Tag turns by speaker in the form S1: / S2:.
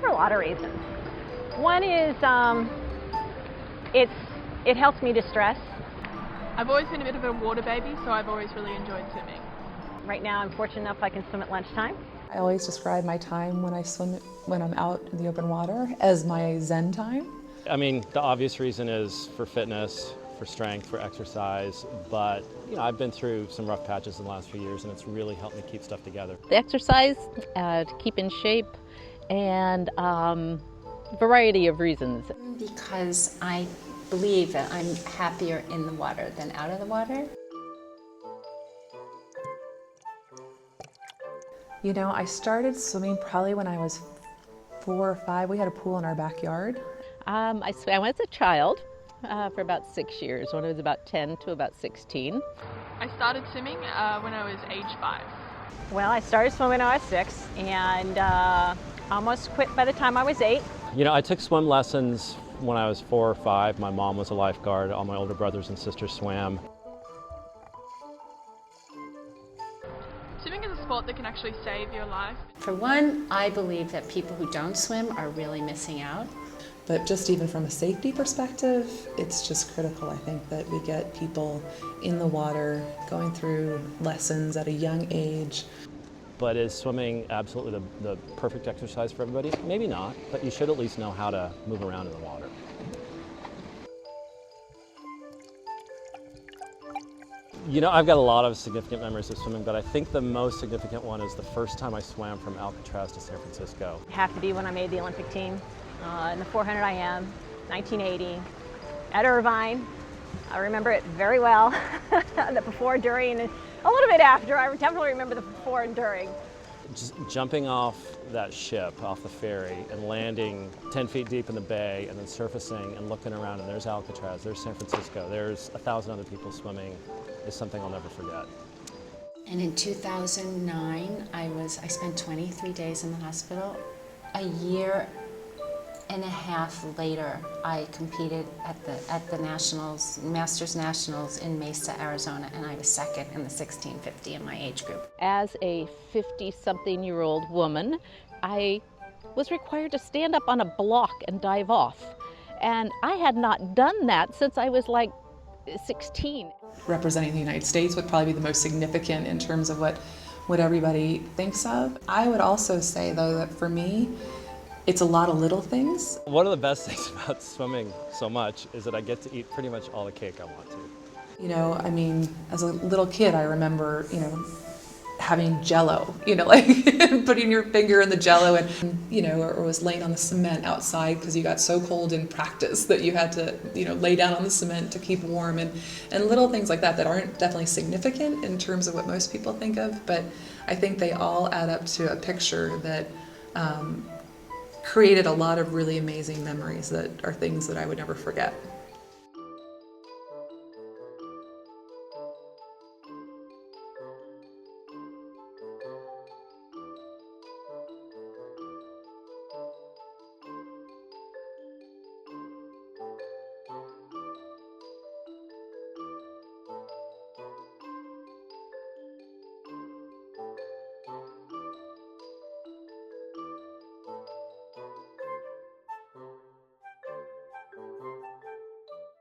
S1: for a lot of reasons. One is it helps me distress.
S2: I've always been a bit of a water baby, so I've always really enjoyed swimming.
S1: Right now I'm fortunate enough I can swim at lunchtime.
S3: I always describe my time when I swim, when I'm out in the open water, as my zen time.
S4: I mean, the obvious reason is for fitness, for strength, for exercise, but you know, I've been through some rough patches in the last few years and it's really helped me keep stuff together.
S5: The exercise, to keep in shape, and variety of reasons.
S6: Because I believe that I'm happier in the water than out of the water.
S3: You know, I started swimming probably when I was 4 or 5. We had a pool in our backyard.
S5: I swam as a child for about 6 years, when I was about 10 to about 16.
S2: I started swimming when I was age 5.
S1: Well, I started swimming when I was 6 and almost quit by the time I was 8.
S4: You know, I took swim lessons when I was 4 or 5. My mom was a lifeguard. All my older brothers and sisters swam.
S2: Swimming is a sport that can actually save your life.
S6: For one, I believe that people who don't swim are really missing out.
S3: But just even from a safety perspective, it's just critical, I think, that we get people in the water, going through lessons at a young age.
S4: But is swimming absolutely the perfect exercise for everybody? Maybe not, but you should at least know how to move around in the water. You know, I've got a lot of significant memories of swimming, but I think the most significant one is the first time I swam from Alcatraz to San Francisco.
S1: Have to be when I made the Olympic team in the 400 IM, 1980, at Irvine. I remember it very well, the before, during, and a little bit after. I definitely remember the before and during.
S4: Just jumping off that ship, off the ferry, and landing 10 feet deep in the bay, and then surfacing and looking around, and there's Alcatraz, there's San Francisco, there's 1,000 other people swimming, is something I'll never forget.
S6: And in 2009, I spent 23 days in the hospital. A year and a half later, I competed at the Nationals, Masters Nationals in Mesa, Arizona, and I was second in the 1650 in my age group.
S5: As a 50-something-year-old woman, I was required to stand up on a block and dive off. And I had not done that since I was like 16.
S3: Representing the United States would probably be the most significant in terms of what everybody thinks of. I would also say, though, that for me, it's a lot of little things.
S4: One of the best things about swimming so much is that I get to eat pretty much all the cake I want to.
S3: You know, I mean, as a little kid, I remember, you know, having Jell-O, you know, like putting your finger in the Jell-O and, you know, or was laying on the cement outside because you got so cold in practice that you had to, you know, lay down on the cement to keep warm, and little things like that aren't definitely significant in terms of what most people think of, but I think they all add up to a picture that created a lot of really amazing memories that are things that I would never forget.